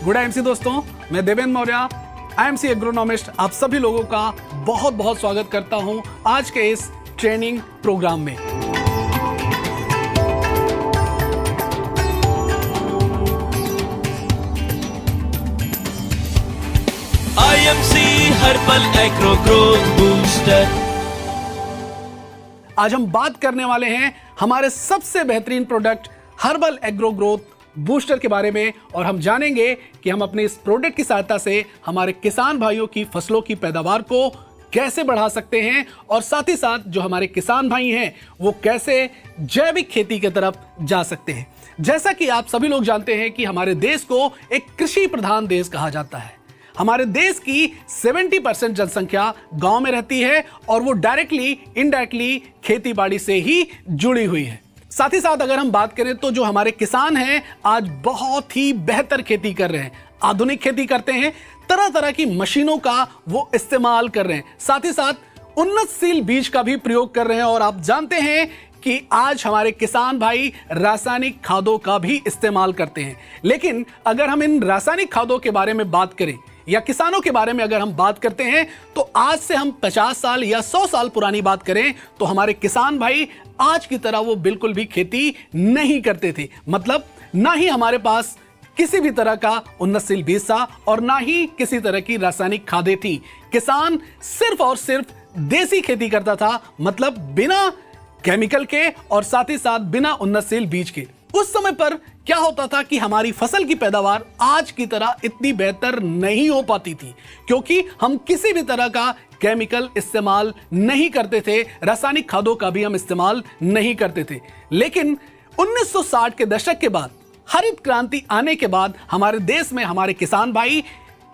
Good MC दोस्तों, मैं Devendra Maurya, IMC agronomist, आप सभी लोगों का बहुत बहुत स्वागत करता हूं आज के इस ट्रेनिंग प्रोग्राम में। IMC herbal agro growth booster. आज हम बात करने वाले हैं हमारे सबसे बेहतरीन product herbal agro growth booster के बारे में, और हम जानेंगे कि हम अपने इस प्रोडक्ट की सहायता से हमारे किसान भाइयों की फसलों की पैदावार को कैसे बढ़ा सकते हैं, और साथ ही साथ जो हमारे किसान भाई हैं वो कैसे जैविक खेती की तरफ जा सकते हैं। जैसा कि आप सभी लोग जानते हैं कि हमारे देश को एक कृषि प्रधान देश कहा जाता है। हमारे देश की 70% जनसंख्या गांव में रहती है और वो डायरेक्टली इनडायरेक्टली खेती बाड़ी से ही जुड़ी हुई है। साथ ही साथ अगर हम बात करें तो जो हमारे किसान हैं आज बहुत ही बेहतर खेती कर रहे हैं, आधुनिक खेती करते हैं, तरह तरह की मशीनों का वो इस्तेमाल कर रहे हैं, साथ ही साथ उन्नतशील बीज का भी प्रयोग कर रहे हैं। और आप जानते हैं कि आज हमारे किसान भाई रासायनिक खादों का भी इस्तेमाल करते हैं। लेकिन अगर हम इन रासायनिक खादों के बारे में बात करें या किसानों के बारे में अगर हम बात करते हैं तो आज से हम 50 साल या 100 साल पुरानी बात करें तो हमारे किसान भाई आज की तरह वो बिल्कुल भी खेती नहीं करते थे। मतलब ना ही हमारे पास किसी भी तरह का उन्नतशील बीज था और ना ही किसी तरह की रासायनिक खादें थी। किसान सिर्फ और सिर्फ देसी खेती करता था, मतलब बिना केमिकल के और साथ ही साथ बिना उन्नतशील बीज के। उस समय पर क्या होता था कि हमारी फसल की पैदावार आज की तरह इतनी बेहतर नहीं हो पाती थी, क्योंकि हम किसी भी तरह का केमिकल इस्तेमाल नहीं करते थे, रासायनिक खादों का भी हम इस्तेमाल नहीं करते थे। लेकिन 1960 के दशक के बाद, हरित क्रांति आने के बाद हमारे देश में हमारे किसान भाई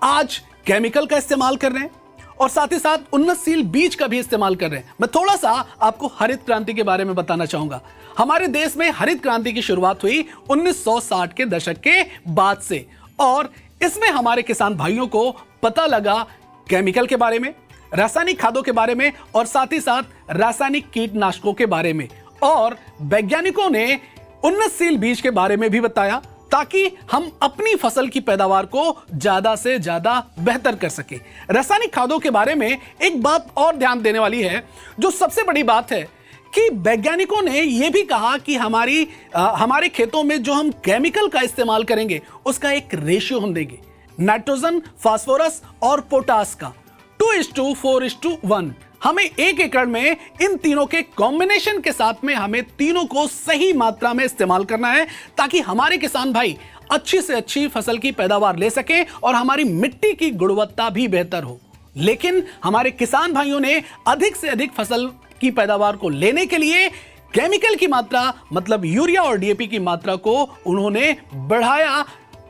आज केमिकल का इस्तेमाल कर रहे हैं और साथ ही साथ उन्नतशील बीज का भी इस्तेमाल कर रहे हैं। मैं थोड़ा सा आपको हरित क्रांति के बारे में बताना चाहूंगा। हमारे देश में हरित क्रांति की शुरुआत हुई 1960 के दशक के बाद से, और इसमें हमारे किसान भाइयों को पता लगा केमिकल के बारे में, रासायनिक खादों के बारे में और साथ ही साथ रासायनिक कीटनाशकों के बारे में, और वैज्ञानिकों ने उन्नतशील बीज के बारे में भी बताया ताकि हम अपनी फसल की पैदावार को ज्यादा से ज्यादा बेहतर कर सके। रासायनिक खादों के बारे में एक बात और ध्यान देने वाली है, जो सबसे बड़ी बात है कि वैज्ञानिकों ने यह भी कहा कि हमारे खेतों में जो हम केमिकल का इस्तेमाल करेंगे उसका एक रेशियो हम देंगे, नाइट्रोजन, फास्फोरस और पोटास का 2:4:1। हमें 1 एकड़ में इन तीनों के कॉम्बिनेशन के साथ में हमें तीनों को सही मात्रा में इस्तेमाल करना है ताकि हमारे किसान भाई अच्छी से अच्छी फसल की पैदावार ले सके और हमारी मिट्टी की गुणवत्ता भी बेहतर हो। लेकिन हमारे किसान भाइयों ने अधिक से अधिक फसल की पैदावार को लेने के लिए केमिकल की मात्रा, मतलब यूरिया और डीएपी की मात्रा को उन्होंने बढ़ाया,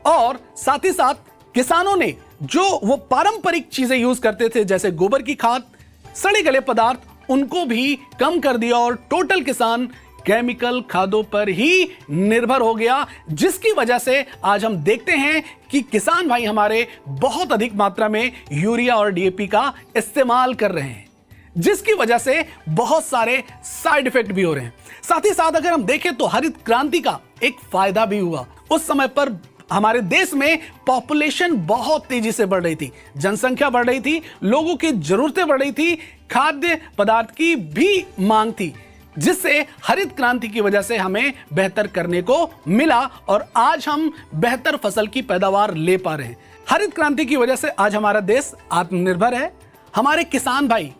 और साथ ही साथ किसानों ने जो वो पारंपरिक चीजें यूज करते थे जैसे गोबर की खाद, सड़े गले पदार्थ, उनको भी कम कर दिया और टोटल किसान केमिकल खादों पर ही निर्भर हो गया, जिसकी वजह से आज हम देखते हैं कि किसान भाई हमारे बहुत अधिक मात्रा में यूरिया और डीएपी का इस्तेमाल कर रहे हैं, जिसकी वजह से बहुत सारे साइड इफेक्ट भी हो रहे हैं। साथ ही साथ अगर हम देखें तो हरित क्रांति का एक फायदा भी हुआ। उस समय पर हमारे देश में पॉपुलेशन बहुत तेजी से बढ़ रही थी, जनसंख्या बढ़ रही थी, लोगों की जरूरतें बढ़ रही थी, खाद्य पदार्थ की भी मांग थी, जिससे हरित क्रांति की वजह से हमें बेहतर करने को मिला और आज हम बेहतर फसल की पैदावार ले पा रहे हैं। हरित क्रांति की वजह से आज हमारा देश आत्मनिर्भर है, हमारे किसान भाई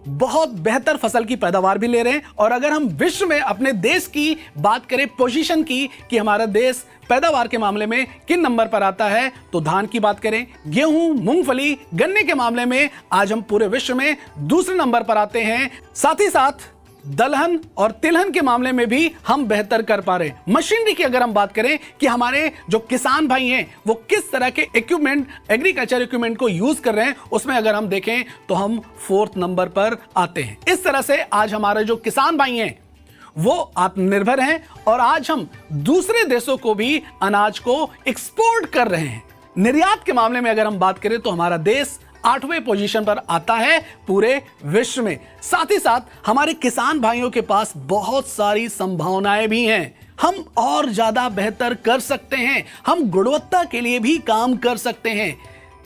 बहुत बेहतर फसल की पैदावार भी ले रहे हैं। और अगर हम विश्व में अपने देश की बात करें, पोजीशन की, कि हमारा देश पैदावार के मामले में किन नंबर पर आता है, तो धान की बात करें, गेहूं, मूंगफली, गन्ने के मामले में आज हम पूरे विश्व में दूसरे नंबर पर आते हैं। साथ ही साथ दलहन और तिलहन के मामले में भी हम बेहतर कर पा रहे हैं। मशीनरी की अगर हम बात करें कि हमारे जो किसान भाई हैं वो किस तरह के इक्विपमेंट, एग्रीकल्चर इक्विपमेंट को यूज कर रहे हैं, उसमें अगर हम देखें तो हम 4th नंबर पर आते हैं। इस तरह से आज हमारे जो किसान भाई हैं वो आत्मनिर्भर हैं और आज हम दूसरे देशों को भी अनाज को एक्सपोर्ट कर रहे हैं। निर्यात के मामले में अगर हम बात करें तो हमारा देश 8वें पोजीशन पर आता है पूरे विश्व में। साथ ही साथ हमारे किसान भाइयों के पास बहुत सारी संभावनाएं भी हैं। हम और ज्यादा बेहतर कर सकते हैं, हम गुणवत्ता के लिए भी काम कर सकते हैं।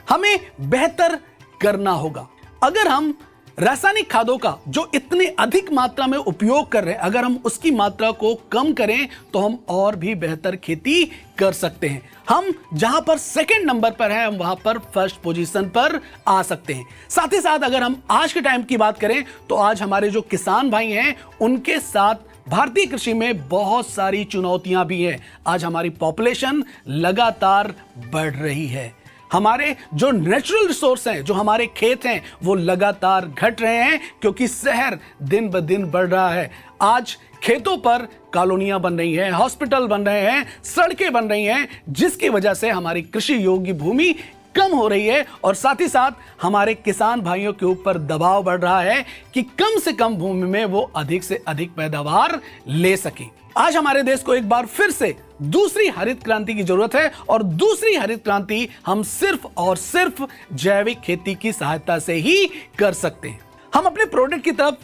हमें बेहतर करना होगा। अगर हम रासायनिक खादों का जो इतने अधिक मात्रा में उपयोग कर रहे हैं, अगर हम उसकी मात्रा को कम करें तो हम और भी बेहतर खेती कर सकते हैं। हम जहां पर सेकंड नंबर पर हैं, हम वहां पर फर्स्ट पोजीशन पर आ सकते हैं। साथ ही साथ अगर हम आज के टाइम की बात करें तो आज हमारे जो किसान भाई हैं, उनके साथ भारतीय कृषि में बहुत सारी चुनौतियां भी हैं। आज हमारी पॉपुलेशन लगातार बढ़ रही है। हमारे जो नेचुरल रिसोर्स हैं, जो हमारे खेत हैं, वो लगातार घट रहे हैं क्योंकि शहर दिन ब दिन बढ़ रहा है। आज खेतों पर कॉलोनियां बन रही हैं, हॉस्पिटल बन रहे हैं, सड़कें बन रही हैं, जिसकी वजह से हमारी कृषि योग्य भूमि कम हो रही है और साथ ही साथ हमारे किसान भाइयों के ऊपर दबाव बढ़ रहा है कि कम से कम भूमि में वो अधिक से अधिक पैदावार ले सके। आज हमारे देश को एक बार फिर से दूसरी हरित क्रांति की जरूरत है और दूसरी हरित क्रांति हम सिर्फ और सिर्फ जैविक खेती की सहायता से ही कर सकते हैं। हम अपने प्रोडक्ट की तरफ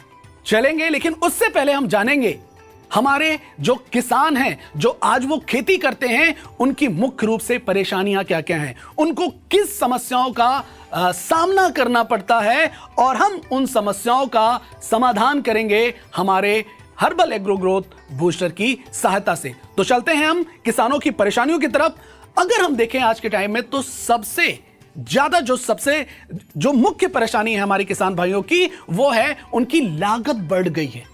चलेंगे, लेकिन उससे पहले हम जानेंगे हमारे जो किसान हैं, जो आज वो खेती करते हैं, उनकी मुख्य रूप से परेशानियां क्या क्या हैं, उनको किस समस्याओं का सामना करना पड़ता है और हम उन समस्याओं का समाधान करेंगे हमारे हर्बल एग्रो ग्रोथ बूस्टर की सहायता से। तो चलते हैं हम किसानों की परेशानियों की तरफ। अगर हम देखें आज के टाइम में तो सबसे ज्यादा जो मुख्य परेशानी है हमारे किसान भाइयों की, वो है उनकी लागत बढ़ गई है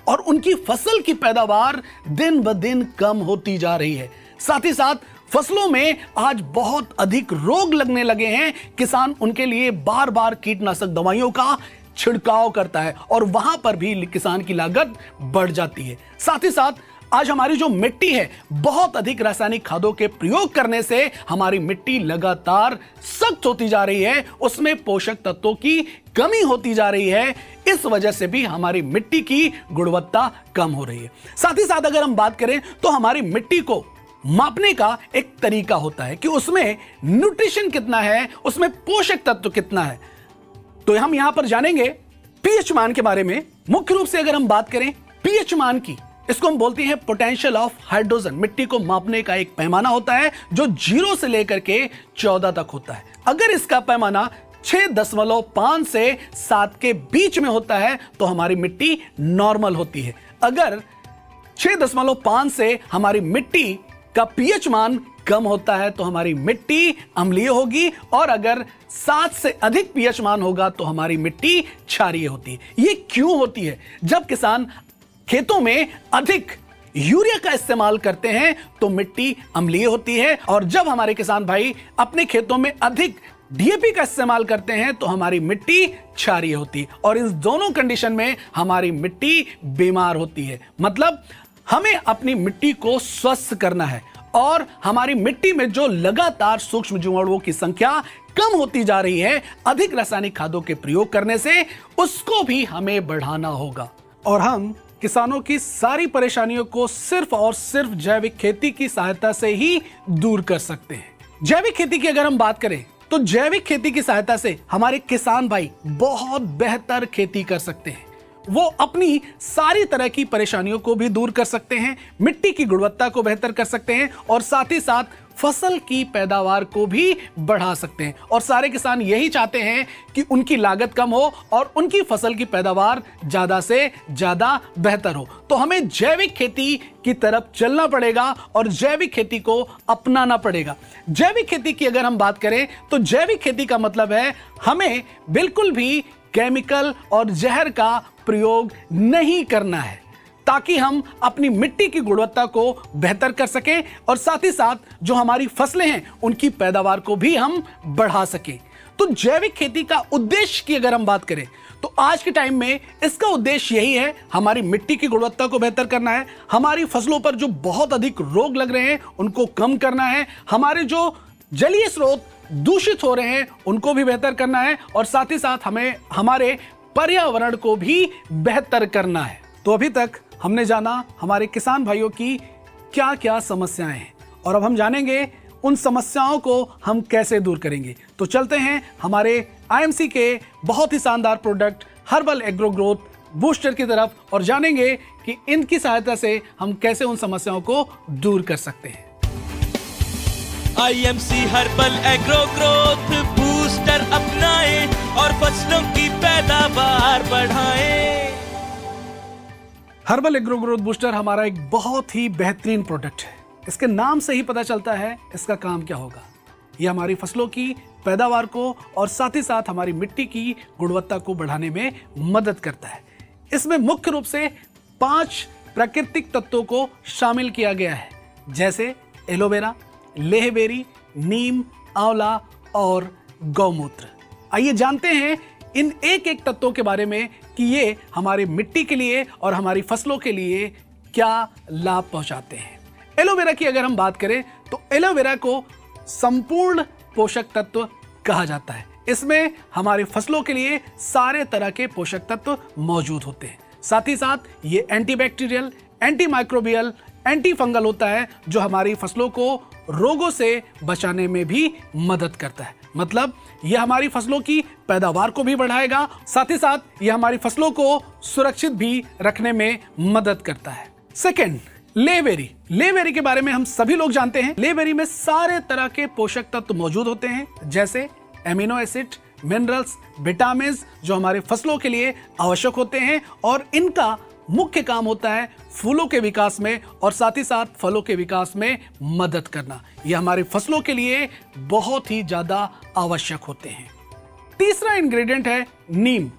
और उनकी फसल की पैदावार दिन ब दिन कम होती जा रही है। साथ ही साथ फसलों में आज बहुत अधिक रोग लगने लगे हैं। किसान उनके लिए बार बार कीटनाशक दवाइयों का छिड़काव करता है और वहां पर भी किसान की लागत बढ़ जाती है। साथ ही साथ आज हमारी जो मिट्टी है, बहुत अधिक रासायनिक खादों के प्रयोग करने से हमारी मिट्टी लगातार सख्त होती जा रही है, उसमें पोषक तत्वों की कमी होती जा रही है। इस वजह से भी हमारी मिट्टी की गुणवत्ता कम हो रही है। साथ ही साथ अगर हम बात करें तो हमारी मिट्टी को मापने का एक तरीका होता है कि उसमें न्यूट्रिशन कितना है, उसमें पोषक तत्व कितना है। तो हम यहां पर जानेंगे पीएच मान के बारे में। मुख्य रूप से अगर हम बात करें पीएच मान की, इसको हम बोलते हैं पोटेंशियल ऑफ हाइड्रोजन। मिट्टी को मापने का एक पैमाना होता है जो 0 से लेकर के 14 तक होता है। अगर इसका पैमाना 6.5 से 7 के बीच में होता है तो हमारी मिट्टी नॉर्मल होती है। अगर 6.5 से हमारी मिट्टी का पीएच मान कम होता है तो हमारी मिट्टी अम्लीय होगी और अगर 7 से अधिक पीएच मान होगा तो हमारी मिट्टी क्षारीय होती है। ये क्यों होती है? जब किसान खेतों में अधिक यूरिया का इस्तेमाल करते हैं तो मिट्टी अम्लीय होती है और जब हमारे किसान भाई अपने खेतों में अधिक डीएपी का इस्तेमाल करते हैं तो हमारी मिट्टी क्षारीय होती है और इन दोनों कंडीशन में हमारी मिट्टी बीमार होती है। मतलब हमें अपनी मिट्टी को स्वस्थ करना है और हमारी मिट्टी में जो लगातार सूक्ष्म जीवाणुओं की संख्या कम होती जा रही है अधिक रासायनिक खादों के प्रयोग करने से, उसको भी हमें बढ़ाना होगा। और हम किसानों की सारी परेशानियों को सिर्फ और सिर्फ जैविक खेती की सहायता से ही दूर कर सकते हैं। जैविक खेती की अगर हम बात करें तो जैविक खेती की सहायता से हमारे किसान भाई बहुत बेहतर खेती कर सकते हैं। वो अपनी सारी तरह की परेशानियों को भी दूर कर सकते हैं, मिट्टी की गुणवत्ता को बेहतर कर सकते हैं और साथ ही साथ फसल की पैदावार को भी बढ़ा सकते हैं। और सारे किसान यही चाहते हैं कि उनकी लागत कम हो और उनकी फसल की पैदावार ज्यादा से ज्यादा बेहतर हो। तो हमें जैविक खेती की तरफ चलना पड़ेगा और जैविक खेती को अपनाना पड़ेगा। जैविक खेती की अगर हम बात करें तो जैविक खेती का मतलब है हमें बिल्कुल भी केमिकल और जहर का प्रयोग नहीं करना है ताकि हम अपनी मिट्टी की गुणवत्ता को बेहतर कर सकें और साथ ही साथ जो हमारी फसलें हैं उनकी पैदावार को भी हम बढ़ा सकें। तो जैविक खेती का उद्देश्य की अगर हम बात करें तो आज के टाइम में इसका उद्देश्य यही है, हमारी मिट्टी की गुणवत्ता को बेहतर करना है, हमारी फसलों पर जो बहुत अधिक रोग लग रहे हैं उनको कम करना है, हमारे जो जलीय स्रोत दूषित हो रहे हैं उनको भी बेहतर करना है और साथ ही साथ हमें हमारे पर्यावरण को भी बेहतर करना है। तो अभी तक हमने जाना हमारे किसान भाइयों की क्या क्या समस्याएं हैं और अब हम जानेंगे उन समस्याओं को हम कैसे दूर करेंगे। तो चलते हैं हमारे आईएमसी के बहुत ही शानदार product herbal agro growth booster की तरफ और जानेंगे कि इनकी सहायता से हम कैसे उन समस्याओं को दूर कर सकते हैं। IMC herbal agro growth booster अपनाएं और फसलों की पैदावार बढ़ाएं। हर्बल एग्रो ग्रोथ बूस्टर हमारा एक बहुत ही बेहतरीन प्रोडक्ट है। इसके नाम से ही पता चलता है इसका काम क्या होगा। यह हमारी फसलों की पैदावार को और साथ ही साथ हमारी मिट्टी की गुणवत्ता को बढ़ाने में मदद करता है। इसमें मुख्य रूप से 5 प्राकृतिक तत्वों को शामिल किया गया है, जैसे एलोवेरा, लेहबेरी, नीम, आंवला और गौमूत्र। आइए जानते हैं इन एक एक तत्वों के बारे में कि ये हमारे मिट्टी के लिए और हमारी फसलों के लिए क्या लाभ पहुंचाते हैं। एलोवेरा की अगर हम बात करें तो एलोवेरा को संपूर्ण पोषक तत्व कहा जाता है। इसमें हमारी फसलों के लिए सारे तरह के पोषक तत्व मौजूद होते हैं। साथ ही साथ ये एंटीबैक्टीरियल, एंटीमाइक्रोबियल, एंटी फंगल होता है, जो हमारी फसलों को रोगों से बचाने में भी मदद करता है। मतलब यह हमारी फसलों की पैदावार को भी बढ़ाएगा, साथ ही साथ यह हमारी फसलों को सुरक्षित भी रखने में मदद करता है। सेकेंड, लेवेरी। लेवेरी के बारे में हम सभी लोग जानते हैं। लेवेरी में सारे तरह के पोषक तत्व मौजूद होते हैं, जैसे एमिनो एसिड, मिनरल्स, विटामिन्स, जो हमारे फसलों के लिए आवश्यक होते हैं और इनका मुख्य काम होता है फूलों के विकास में और साथ ही साथ फलों के विकास में मदद करना। यह हमारे फसलों के लिए बहुत ही ज्यादा आवश्यक होते हैं। तीसरा इंग्रेडिएंट है नीम।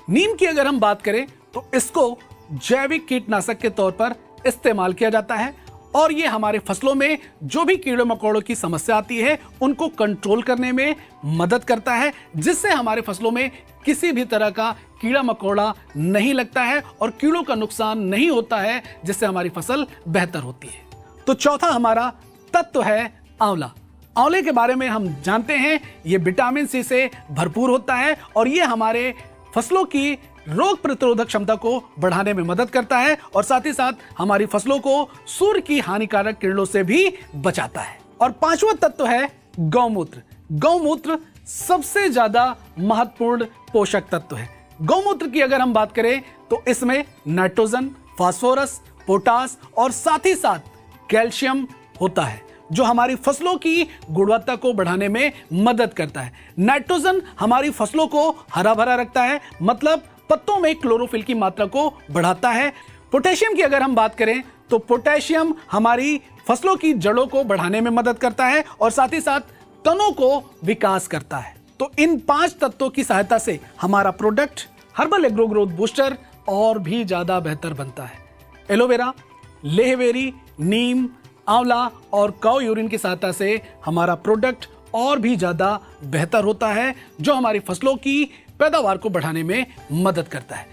नीम की अगर हम बात करें तो इसको जैविक कीटनाशक के तौर पर इस्तेमाल किया जाता है और ये हमारे फसलों में जो भी कीड़े मकोड़ों की समस्या आती है उनको कंट्रोल करने में मदद करता है, जिससे हमारे फसलों में किसी भी तरह का कीड़ा मकोड़ा नहीं लगता है और कीड़ों का नुकसान नहीं होता है, जिससे हमारी फसल बेहतर होती है। तो चौथा हमारा तत्व है आंवला। आंवले के बारे में हम जानते हैं ये विटामिन सी से भरपूर होता है और ये हमारे फसलों की रोग प्रतिरोधक क्षमता को बढ़ाने में मदद करता है और साथ ही साथ हमारी फसलों को सूर्य की हानिकारक किरणों से भी बचाता है। और पांचवा तत्व है गौमूत्र। गौमूत्र सबसे ज्यादा महत्वपूर्ण पोषक तत्व है। गौमूत्र की अगर हम बात करें तो इसमें नाइट्रोजन, फास्फोरस, पोटास और साथ ही साथ कैल्शियम होता है, जो हमारी फसलों की गुणवत्ता को बढ़ाने में मदद करता है। नाइट्रोजन हमारी फसलों को हरा भरा रखता है, मतलब पत्तों में क्लोरोफिल की मात्रा को बढ़ाता है। पोटेशियम की अगर हम बात करें तो पोटेशियम हमारी फसलों की जड़ों को बढ़ाने में मदद करता है और साथ ही साथ तनों को विकास करता है। तो इन 5 तत्वों की सहायता से हमारा product herbal agro growth booster और भी ज्यादा बेहतर बनता है। एलोवेरा, लेहबेरी, नीम, आंवला और काऊ यूरिन की सहायता से हमारा प्रोडक्ट और भी ज्यादा बेहतर होता है, जो हमारी फसलों की पैदावार को बढ़ाने में मदद करता है।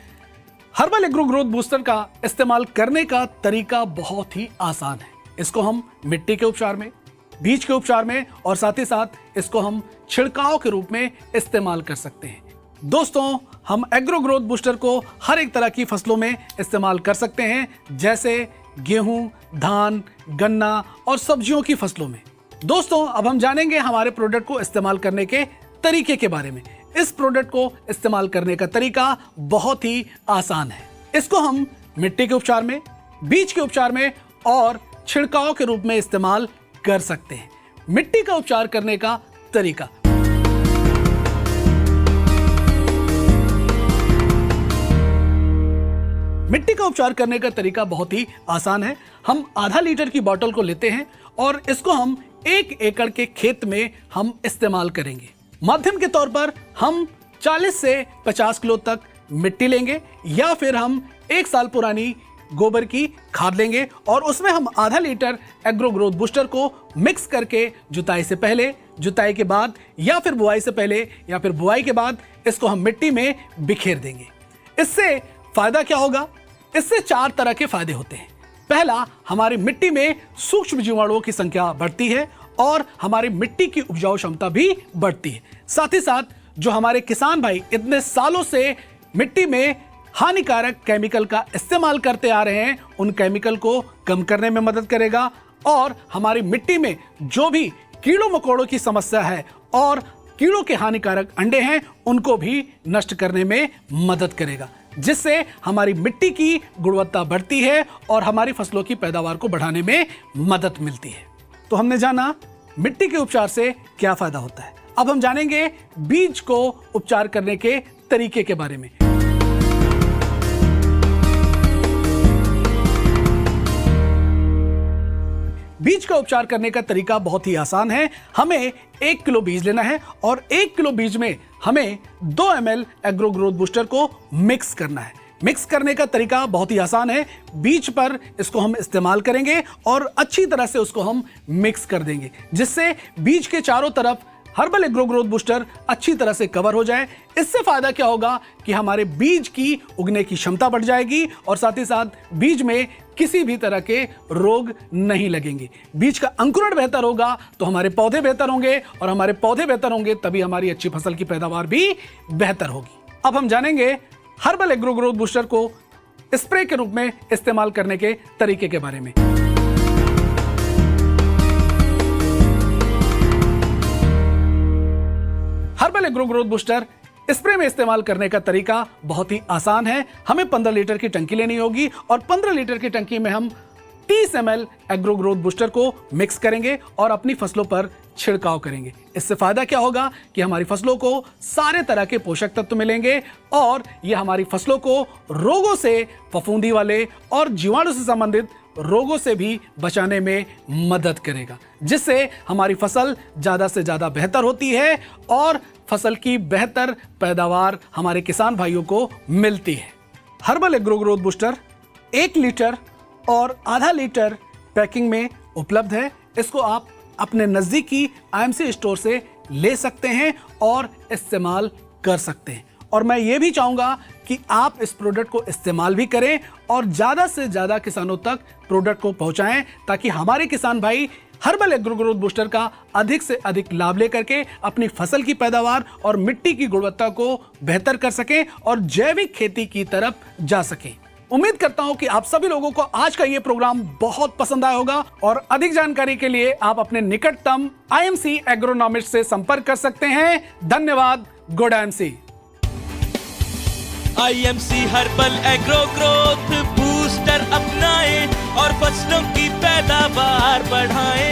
हर्बल एग्रो ग्रोथ बूस्टर का इस्तेमाल करने का तरीका बहुत ही आसान है। इसको हम मिट्टी के उपचार में, बीज के उपचार में और साथ ही साथ इसको हम छिड़काव के रूप में इस्तेमाल कर सकते हैं। दोस्तों, हम एग्रो ग्रोथ बूस्टर को हर एक तरह की फसलों में इस्तेमाल कर सकते हैं, जैसे गेहूं, धान, गन्ना और सब्जियों की फसलों में। दोस्तों, अब हम जानेंगे हमारे प्रोडक्ट को इस्तेमाल करने के तरीके के बारे में। इस प्रोडक्ट को इस्तेमाल करने का तरीका बहुत ही आसान है। इसको हम मिट्टी के उपचार में, बीज के उपचार में और छिड़काव के रूप में इस्तेमाल कर सकते हैं। मिट्टी का उपचार करने का तरीका। मिट्टी का उपचार करने का तरीका बहुत ही आसान है। हम आधा लीटर की बोतल को लेते हैं और इसको हम 1 एकड़ के खेत में हम इस्तेमाल करेंगे। माध्यम के तौर पर हम 40 से 50 किलो तक मिट्टी लेंगे या फिर हम 1 साल पुरानी गोबर की खाद लेंगे और उसमें हम आधा लीटर एग्रो ग्रोथ बूस्टर को मिक्स करके जुताई से पहले, जुताई के बाद या फिर बुआई से पहले या फिर बुआई के बाद इसको हम मिट्टी में बिखेर देंगे। इससे फायदा क्या होगा? इससे 4 तरह के फायदे होते हैं। पहला, हमारी मिट्टी में सूक्ष्म जीवाणुओं की संख्या बढ़ती है और हमारी मिट्टी की उपजाऊ क्षमता भी बढ़ती है। साथ ही साथ जो हमारे किसान भाई इतने सालों से मिट्टी में हानिकारक केमिकल का इस्तेमाल करते आ रहे हैं, उन केमिकल को कम करने में मदद करेगा और हमारी मिट्टी में जो भी कीड़ों मकोड़ों की समस्या है और कीड़ों के हानिकारक अंडे हैं, उनको भी नष्ट करने में मदद करेगा। जिससे हमारी मिट्टी की गुणवत्ता बढ़ती है और हमारी फसलों की पैदावार को बढ़ाने में मदद मिलती है। तो हमने जाना मिट्टी के उपचार से क्या फायदा होता है। अब हम जानेंगे बीज को उपचार करने के तरीके के बारे में। बीज का उपचार करने का तरीका बहुत ही आसान है। हमें 1 किलो बीज लेना है और 1 किलो बीज में हमें 2 ml एग्रो ग्रोथ बूस्टर को मिक्स करना है। मिक्स करने का तरीका बहुत ही आसान है। बीज पर इसको हम इस्तेमाल करेंगे और अच्छी तरह से उसको हम मिक्स कर देंगे, जिससे बीज के चारों तरफ हर्बल एग्रो ग्रोथ बूस्टर अच्छी तरह से कवर हो जाए। इससे फायदा क्या होगा कि हमारे बीज की उगने की क्षमता बढ़ जाएगी और साथ ही साथ बीज में किसी भी तरह के रोग नहीं लगेंगे। बीज का अंकुरण बेहतर होगा तो हमारे पौधे बेहतर होंगे और हमारे पौधे बेहतर होंगे तभी हमारी अच्छी फसल की पैदावार भी बेहतर होगी। अब हम जानेंगे हर्बल एग्रो ग्रोथ बूस्टर को स्प्रे के रूप में इस्तेमाल करने के तरीके के बारे में। Herbal agro growth booster spray में इस्तेमाल करने का तरीका बहुत ही आसान है। हमें 15 लीटर की टंकी लेनी होगी और 15 लीटर की टंकी में हम 30 ml एग्रो ग्रोथ बूस्टर को मिक्स करेंगे और अपनी फसलों पर छिड़काव करेंगे। इससे फायदा क्या होगा कि हमारी फसलों को सारे तरह के पोषक तत्व मिलेंगे और यह हमारी फसलों को रोगों से, फफूंदी वाले और जीवाणु से संबंधित रोगों से भी बचाने में मदद करेगा, जिससे हमारी फसल ज्यादा से ज्यादा बेहतर होती है और फसल की बेहतर पैदावार हमारे किसान भाइयों को मिलती है। Herbal agro growth booster 1 litre और आधा लीटर पैकिंग में उपलब्ध है। इसको आप अपने नजदीकी IMC स्टोर से ले सकते हैं और इस्तेमाल कर सकते हैं। और मैं ये भी चाहूंगा कि आप इस प्रोडक्ट को इस्तेमाल भी करें और ज्यादा से ज्यादा किसानों तक प्रोडक्ट को पहुंचाएं, ताकि हमारे किसान भाई हर्बल एग्रो ग्रोथ बूस्टर का अधिक से अधिक लाभ लेकर के अपनी फसल की पैदावार और मिट्टी की गुणवत्ता को बेहतर कर सकें और जैविक खेती की तरफ जा सकें। उम्मीद करता हूं कि आप सभी लोगों को आज का ये प्रोग्राम बहुत पसंद आया होगा और अधिक जानकारी के लिए आप अपने निकटतम IMC एग्रोनॉमिस्ट से संपर्क कर सकते हैं। धन्यवाद। Good IMC। IMC herbal agro growth booster अपनाएं और फसलों की पैदावार बढ़ाएं।